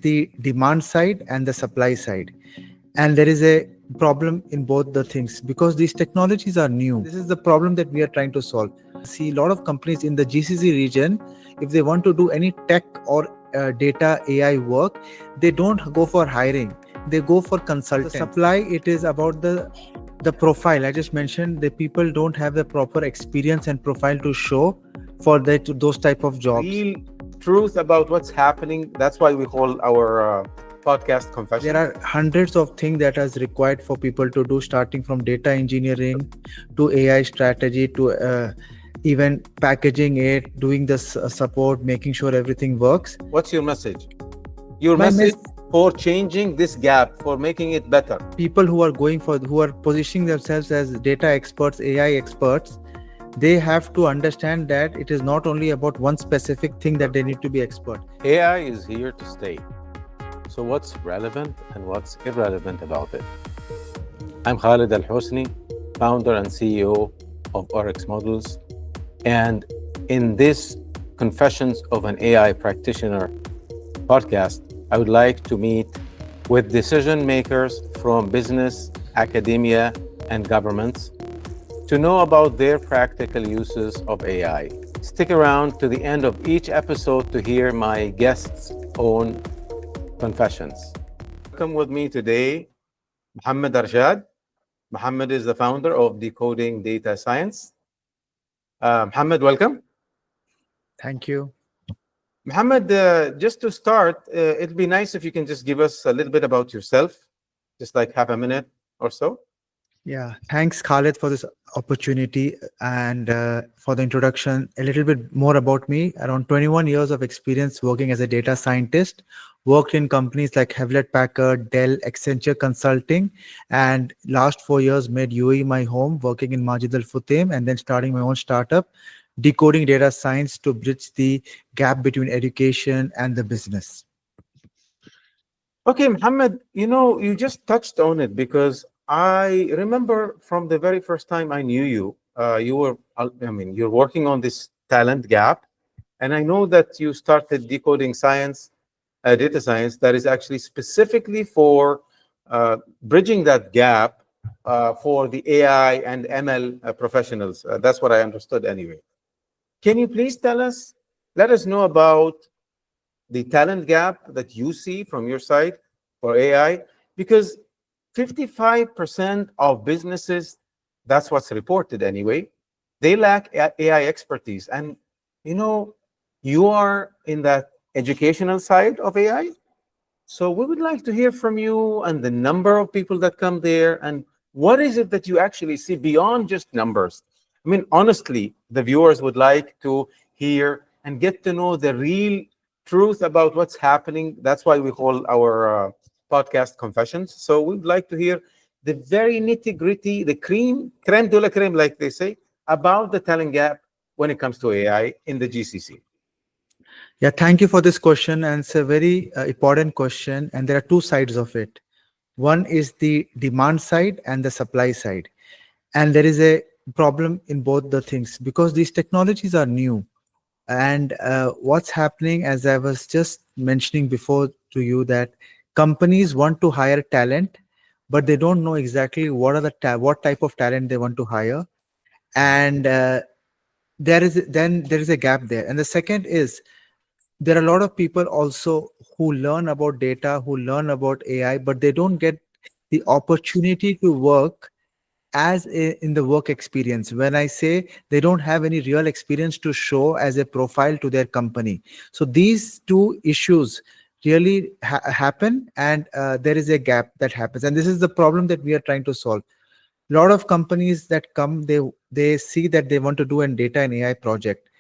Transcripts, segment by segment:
the demand side and the supply side. And there is a problem in both the things because these technologies are new. This is the problem that we are trying to solve. See, a lot of companies in the GCC region, if they want to do any tech or data AI work, they don't go for hiring. They go for consultants. The supply, it is about the profile. I just mentioned the people don't have the proper experience and profile to show for those type of jobs. Real truth about what's happening. That's why we call our podcast Confessions. There are hundreds of things that is required for people to do, starting from data engineering to AI strategy to even packaging it, doing the support, making sure everything works. What's your message? Your message for changing this gap, for making it better. People who are positioning themselves as data experts, AI experts, they have to understand that it is not only about one specific thing that they need to be expert. AI is here to stay. So what's relevant and what's irrelevant about it? I'm Khalid Al-Hosni, founder and CEO of RX Models. And in this Confessions of an AI Practitioner podcast, I would like to meet with decision makers from business, academia, and governments to know about their practical uses of AI. Stick around to the end of each episode to hear my guests' own confessions. Welcome with me today, Mohammad Arshad. Mohammed is the founder of Decoding Data Science. Mohammed, welcome. Thank you. Mohammed, just to start, it'd be nice if you can just give us a little bit about yourself, just like half a minute or so. Yeah, thanks Khalid for this opportunity and for the introduction. A little bit more about me. Around 21 years of experience working as a data scientist, worked in companies like Hewlett-Packard, Dell, Accenture Consulting, and last 4 years made UAE my home, working in Majid Al Futtaim, and then starting my own startup, Decoding Data Science, to bridge the gap between education and the business. Okay, Mohammed, you just touched on it because I remember from the very first time I knew you, you're working on this talent gap. And I know that you started Decoding Science, Data Science, that is actually specifically for bridging that gap for the AI and ML professionals. That's what I understood anyway. Can you please let us know about the talent gap that you see from your side for AI? Because 55% of businesses, that's what's reported anyway, they lack AI expertise. And you are in that educational side of AI. So we would like to hear from you and the number of people that come there, and what is it that you actually see beyond just numbers? I mean, honestly, the viewers would like to hear and get to know the real truth about what's happening. That's why we call our podcast Confessions. So we'd like to hear the very nitty-gritty, the creme de la creme, like they say, about the talent gap when it comes to AI in the GCC. Yeah, thank you for this question. And it's a very important question. And there are two sides of it. One is the demand side and the supply side. And there is a problem in both the things because these technologies are new. And what's happening, as I was just mentioning before to you, that companies want to hire talent, but they don't know exactly what type of talent they want to hire. And there is a gap there. And the second is, there are a lot of people also who learn about data, who learn about AI, but they don't get the opportunity to work in the work experience. When I say they don't have any real experience to show as a profile to their company. So these two issues really happen, and there is a gap that happens. And this is the problem that we are trying to solve. A lot of companies that come, they see that they want to do a data and AI project.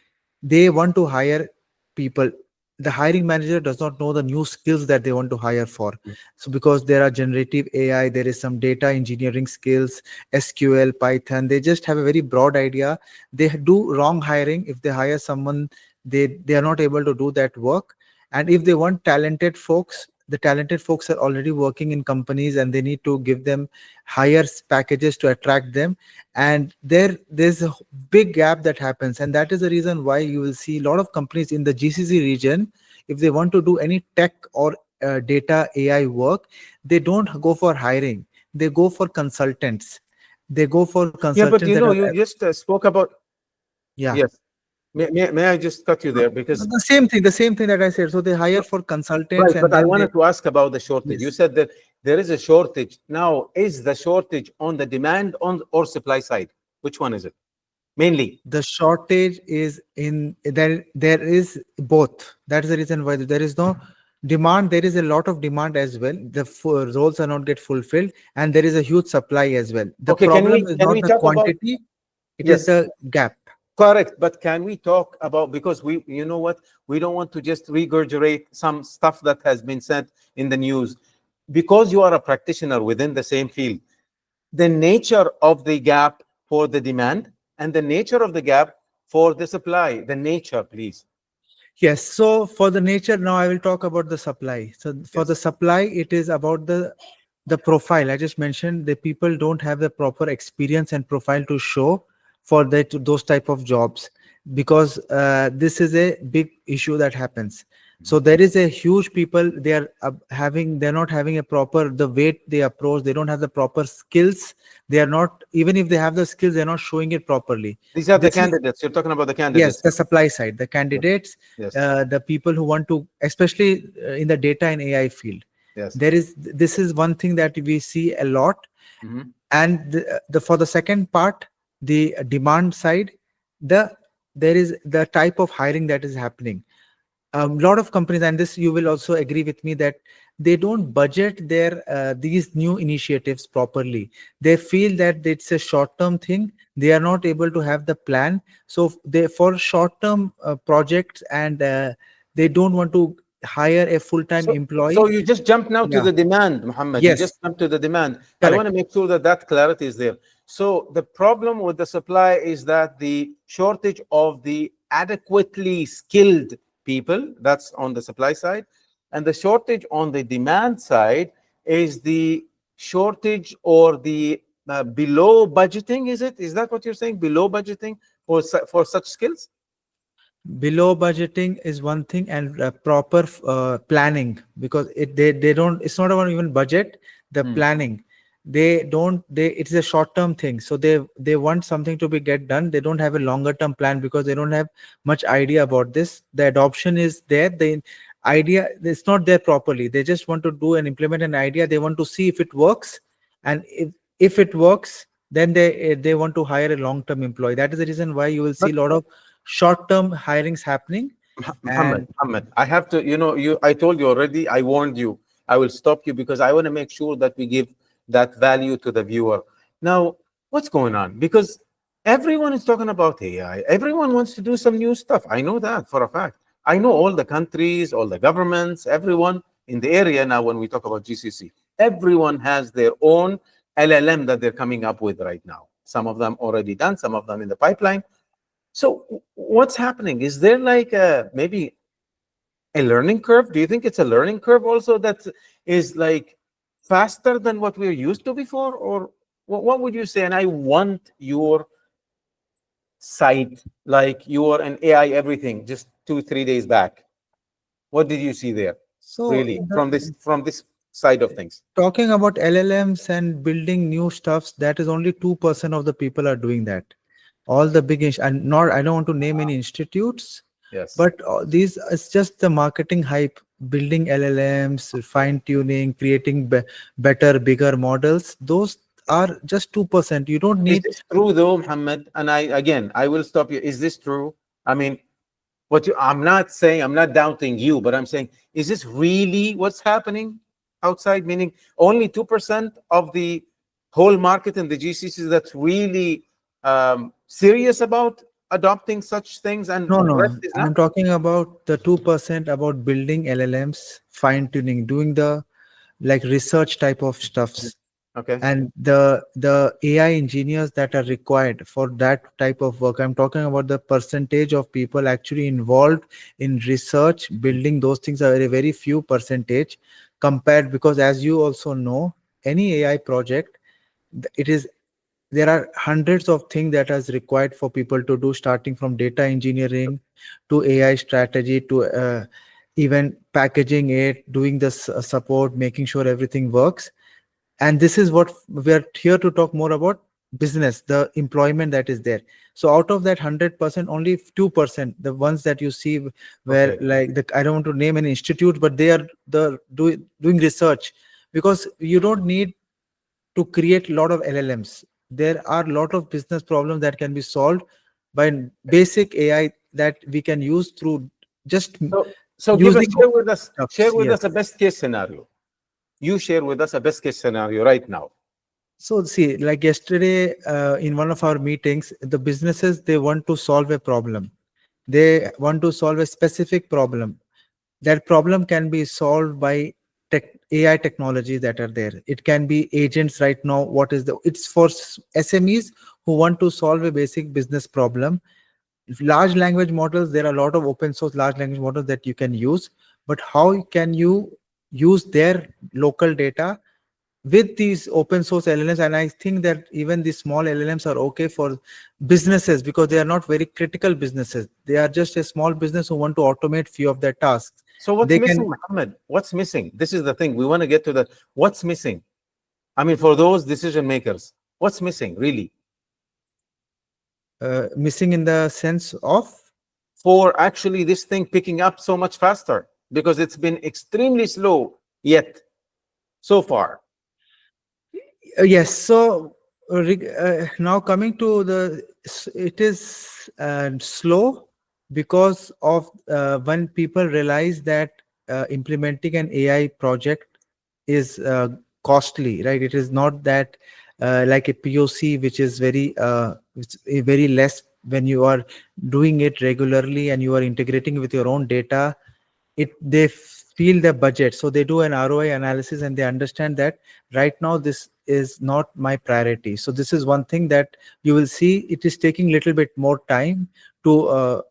They want to hire people. The hiring manager does not know the new skills that they want to hire for. So because there are generative AI, there is some data engineering skills, SQL, Python. They just have a very broad idea. They do wrong hiring. If they hire someone, they are not able to do that work. And if they want talented folks, the talented folks are already working in companies, and they need to give them higher packages to attract them. And there's a big gap that happens. And that is the reason why you will see a lot of companies in the GCC region, if they want to do any tech or data AI work, they don't go for hiring. They go for consultants. They go for Yeah, but consultants you that know, are, you just spoke about. yeah. Yes. May I just cut you No, there no, because the same thing that I said. So they hire no, for consultants right, and but I then they, wanted to ask about the shortage. You yes. said that there is a shortage. Now, is the shortage on the demand on or supply side? Which one is it? Mainly. The shortage is in there is both. That is the reason why there is no demand. There is a lot of demand as well. The roles are not get fulfilled, and there is a huge supply as well. The Okay, problem is can not we the talk about quantity, it is yes, the gap. correct, but can we talk about because we you know what? We don't want to just regurgitate some stuff that has been said in the news. Because you are a practitioner within the same field, the nature of the gap for the demand and the nature of the gap for the supply. The nature, please. Yes, so for the nature, now I will talk about the supply. So for the Yes. supply, it is about the profile. I just mentioned the people don't have the proper experience and profile to show for that those type of jobs, because this is a big issue that happens. So there is a huge people, they are they're not having a proper the weight they approach, they don't have the proper skills, they are not, even if they have the skills, they're not showing it properly. These are the This is, candidates. You're talking about the yes, candidates. the supply side, the Yes. candidates, Yes. the people who want to, especially in the data and AI field. Yes. There is, this is one thing that we see a lot. Mhm. And the for the second part, the demand side, the there is the type of hiring that is happening. A lot of companies, and this you will also agree with me, that they don't budget their these new initiatives properly. They feel that it's a short term thing, they are not able to have the plan, so they for short term projects, and they don't want to hire a full time So employee. you just jump now to Yeah. the demand, Muhammad. You just Yes. jump to the demand. I want Correct. to make sure that that clarity is there. So the problem with the supply is that the shortage of the adequately skilled people, that's on the supply side, and the shortage on the demand side is the shortage or the below budgeting. Is it? Is that what you're saying? Below budgeting for for such skills? Below budgeting is one thing, and proper planning, because they don't, it's not about even budget, the Hmm. planning, they don't, they, it's a short term thing, so they want something to be get done, they don't have a longer term plan because they don't have much idea about this. The adoption is there, the idea it's not there properly, they just want to do and implement an idea, they want to see if it works, and if it works, then they want to hire a long term employee. That is the reason why you will see a lot of short-term hirings happening. And Muhammad, I have to, you know, I told you already, I warned you. I will stop you because I want to make sure that we give that value to the viewer. Now, what's going on? Because everyone is talking about AI. Everyone wants to do some new stuff. I know that for a fact. I know all the countries, all the governments, everyone in the area now when we talk about GCC, everyone has their own LLM that they're coming up with right now. Some of them already done, some of them in the pipeline. So what's happening? Is there like maybe a learning curve? Do you think it's a learning curve also that is like faster than what we're used to before? Or what would you say? And I want your site, like you are an AI everything just 2, 3 days back. What did you see there? so Really, from this side of things. talking about LLMs and building new stuffs, that is only 2% of the people are doing that. All the big, and not, I don't want to name any institutes, Yes. but these, it's just the marketing hype, building LLMs, fine tuning, creating better, bigger models. Those are just 2%. You don't Is need. this true though, Muhammad? And I will stop you. Is this true? I mean, I'm not saying, I'm not doubting you, but I'm saying, is this really what's happening outside? Meaning only 2% of the whole market in the GCC that's really serious about adopting such things, and No, rest no. is not. I'm talking about the 2% about building LLMs, fine tuning, doing the like research type of Mhm. stuffs, Okay. and the AI engineers that are required for that type of work. I'm talking about the percentage of people actually involved in research, building those things are very, very few percentage compared, because as you also know, any AI project, it is, there are hundreds of things that is required for people to do, starting from data engineering to AI strategy to even packaging it, doing the support, making sure everything works. And this is what we are here to talk more about: business, the employment that is there. So out of that 100%, only 2%, the ones that you see where Okay. like the, I don't want to name an institute, but they are doing research, because you don't need to create a lot of LLMs. There are a lot of business problems that can be solved by basic AI that we can use through just So give us, using share stuffs. with Yes. us a best case scenario. You share with us a best case scenario right now. So see, like yesterday in one of our meetings, the businesses, they want to solve a problem. They want to solve a specific problem. That problem can be solved by AI technologies that are there. It can be agents right now. What is the? It's for SMEs who want to solve a basic business problem. Large language models, there are a lot of open source large language models that you can use, but how can you use their local data with these open source LLMs? And I think that even these small LLMs are okay for businesses, because they are not very critical businesses. They are just a small business who want to automate few of their tasks. So what's They missing, can Mohammed? What's missing? This is the thing. We want to get to that. What's missing? I mean, for those decision makers, what's missing really missing in the sense of. for actually this thing picking up so much faster? Because it's been extremely slow yet so far. Yes. So now coming to it is slow because of when people realize that implementing an AI project is costly, right? It is not that like a POC, which is it's a very less when you are doing it regularly and you are integrating with your own data. They feel the budget, so they do an ROI analysis and they understand that right now this is not my priority. So this is one thing that you will see, it is taking little bit more time to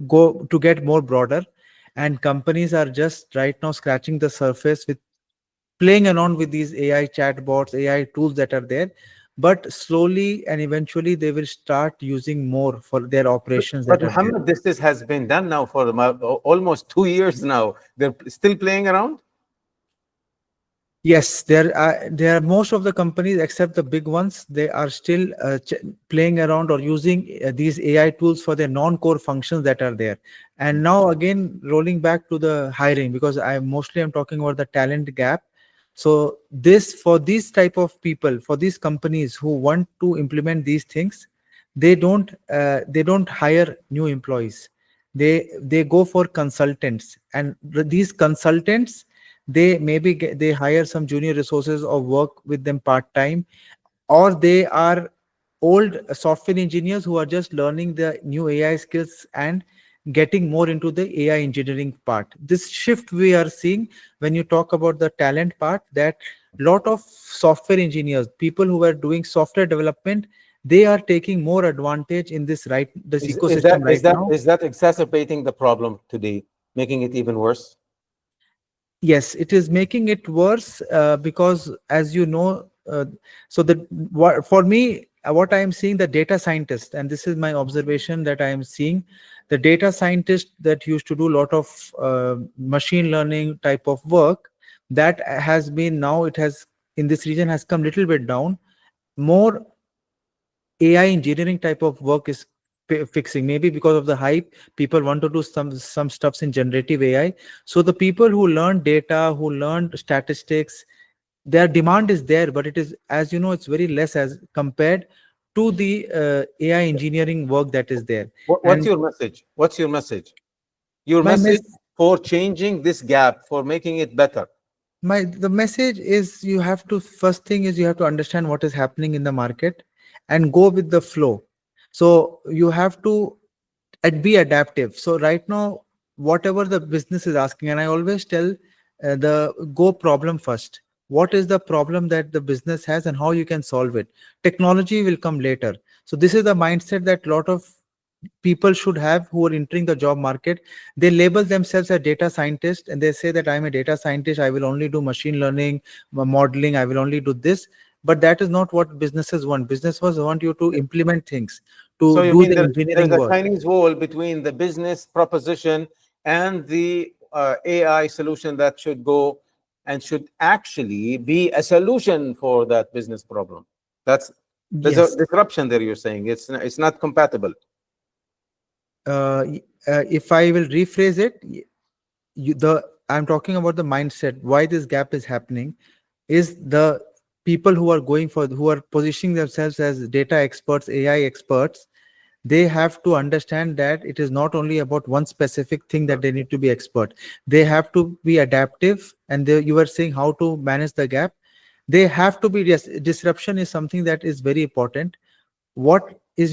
go to get more broader, and companies are just right now scratching the surface with playing around with these AI chatbots, AI tools that are there. But slowly and eventually they will start using more for their operations But that are there. Muhammad, has been done now for almost 2 years now. They're still playing around. Yes, there are most of the companies except the big ones. They are still playing around or using these AI tools for their non-core functions that are there. And now again, rolling back to the hiring, because I'm talking about the talent gap. So this, for these type of people, for these companies who want to implement these things, they don't hire new employees. They go for consultants, and these consultants, they maybe they hire some junior resources or work with them part time, or they are old software engineers who are just learning the new AI skills and getting more into the AI engineering part. This shift we are seeing when you talk about the talent part, that lot of software engineers, people who are doing software development, they are taking more advantage in this Is ecosystem right now. that exacerbating the problem today, making it even worse? Yes, it is making it worse because, as you know, so for me, what I am seeing, the data scientist, and this is my observation that I am seeing, the data scientist that used to do a lot of machine learning type of work, that has been now it has in this region has come little bit down. More AI engineering type of work is fixing, maybe because of the hype. People want to do some stuffs in generative AI. So the people who learn data, who learn statistics, their demand is there, but it is, as you know, it's very less as compared to the AI engineering work that is there. What's And your message? What's your message? Your my message mess for changing this gap, for making it better. my the message is, you have to, first thing is you have to understand what is happening in the market and go with the flow. So you have to and be adaptive. So right now, whatever the business is asking, and I always tell the go problem first. What is the problem that the business has and how you can solve it? Technology will come later. So this is the mindset that lot of people should have who are entering the job market. They label themselves as data scientist and they say that I'm a data scientist, I will only do machine learning, modeling, I will only do this. But that is not what businesses want. Businesses want you to implement things, So to you do mean the there's engineering a work. Chinese wall between the business proposition and the AI solution that should go and should actually be a solution for that business problem. That's there's a Yes. disruption there. You're saying it's not compatible. If I will rephrase it, the I'm talking about the mindset. Why this gap is happening is the people who are positioning themselves as data experts, AI experts. They have to understand that it is not only about one specific thing that they need to be expert. They have to be adaptive, and you were saying how to manage the gap. They have to be, yes, disruption is something that is very important. What is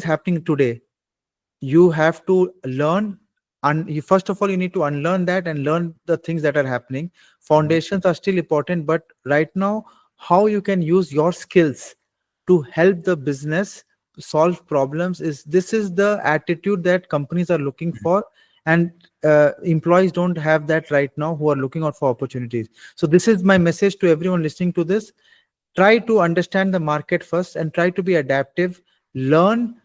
happening today? You have to learn, and first of all you need to unlearn that and learn the things that are happening. Mhm. Foundations are still important, but right now, how you can use your skills to help the business solve problems, is this is the attitude that companies are looking for. And employees don't have that right now, who are looking out for opportunities. So this is my message to everyone listening to this. Try to understand the market first and try to be adaptive. Learn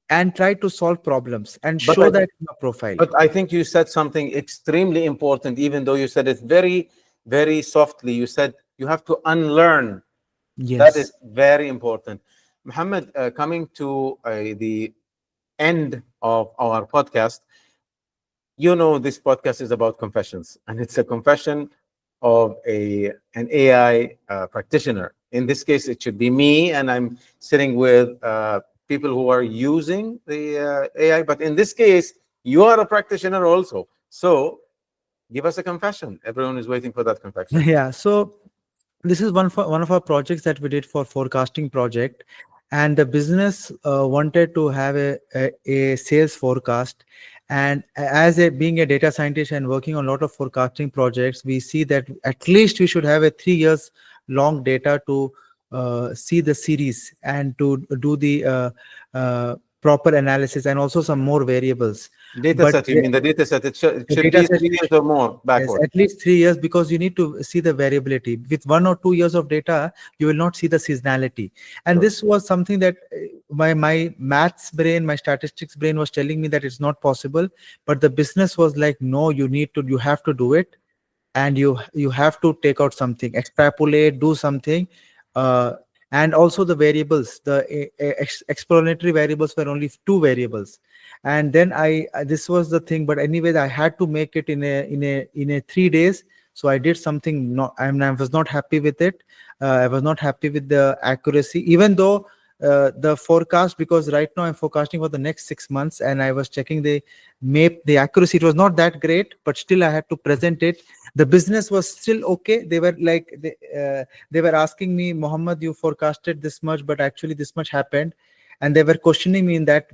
and try to solve problems and But show that in your profile. but I think you said something extremely important, even though you said it very, very softly. You said you have to unlearn. That is Yes. very important. Muhammad, coming to the end of our podcast, this podcast is about confessions, and it's a confession of an AI practitioner. In this case, it should be me, and I'm sitting with people who are using the AI. But in this case, you are a practitioner also. So give us a confession. Everyone is waiting for that confession. Yeah. So this is one of our projects that we did for forecasting project, and the business wanted to have a sales forecast. And as a being a data scientist and working on a lot of forecasting projects, we see that at least we should have a 3 years long data to see the series and to do the proper analysis, and also some more variables. Data But set, you mean the data set? It the should data be set, 3 years or more yes, backward. at least 3 years, because you need to see the variability. With 1 or 2 years of data, you will not see the seasonality. And Sure. this was something that my maths brain, my statistics brain was telling me that it's not possible. But the business was like, no, you have to do it, and you have to take out something, extrapolate, do something. uh, and also the variables, the explanatory variables were only two variables. And then this was the thing, but anyways I had to make it in a 3 days. So I did something, not I was not happy with it. I was not happy with the accuracy, even though the forecast, because right now I'm forecasting for the next 6 months, and I was checking the accuracy. It was not that great, but still I had to present it. The business was still okay. They were like, they were asking me, Mohammed, you forecasted this much, but actually this much happened. And they were questioning me in that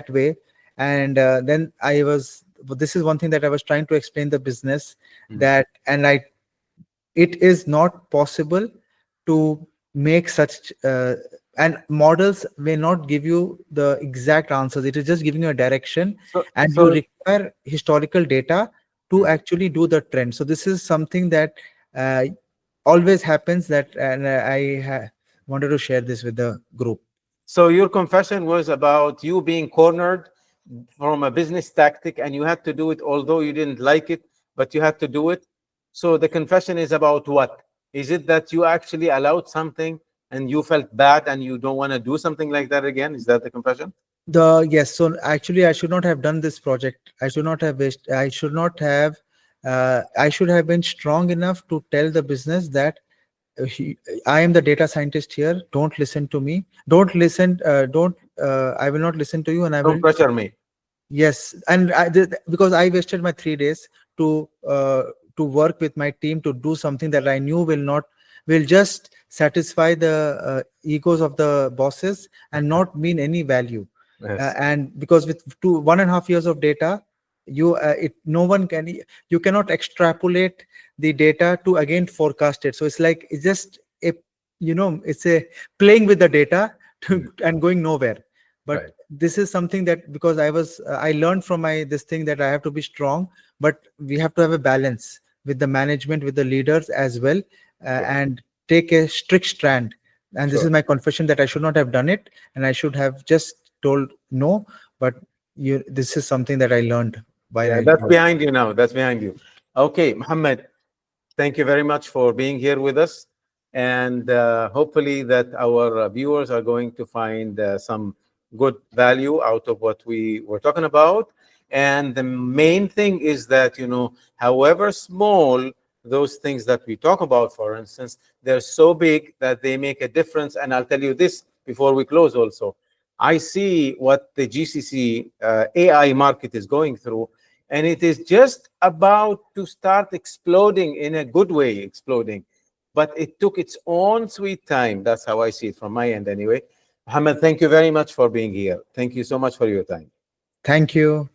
way. And then this is one thing that I was trying to explain the business, Mhm. that and I it is not possible to make such and models may not give you the exact answers. It is just giving you a direction, So, and you so require historical data to Mhm. actually do the trend. So this is something that uh, always happens, that and wanted to share this with the group. So your confession was about you being cornered from a business tactic, and you had to do it, although you didn't like it, but you had to do it. So the confession is about what? Is it that you actually allowed something and you felt bad and you don't want to do something like that again? Is that the confession? Yes, so actually I should not have done this project. I should have been strong enough to tell the business that he, I am the data scientist here. Don't listen to me. Don't listen. Don't. I will not listen to you, and I Don't will. pressure me. Yes, and because I wasted my 3 days to work with my team to do something that I knew will just satisfy the egos of the bosses and not mean any value. Yes. And because with 1.5 years of data, no one can, you cannot extrapolate the data to again forecast it. So it's like, it's just a, it's a playing with the data Mhm. and going nowhere. But Right. this is something that, because I learned from my this thing, that I have to be strong, but we have to have a balance with the management, with the leaders as well, Sure. and take a strict stand. And this is Sure. my confession, that I should not have done it, and I should have just told no. But this is something that I learned. Yeah, binary. that's behind you now. That's behind you. Okay, Mohammed, thank you very much for being here with us. And hopefully that our viewers are going to find some good value out of what we were talking about. And the main thing is that, however small those things that we talk about, for instance, they're so big that they make a difference. And I'll tell you this before we close also. I see what the GCC AI market is going through, and it is just about to start exploding in a good way, exploding. But it took its own sweet time. That's how I see it from my end, anyway. Mohammed, thank you very much for being here. Thank you so much for your time. Thank you.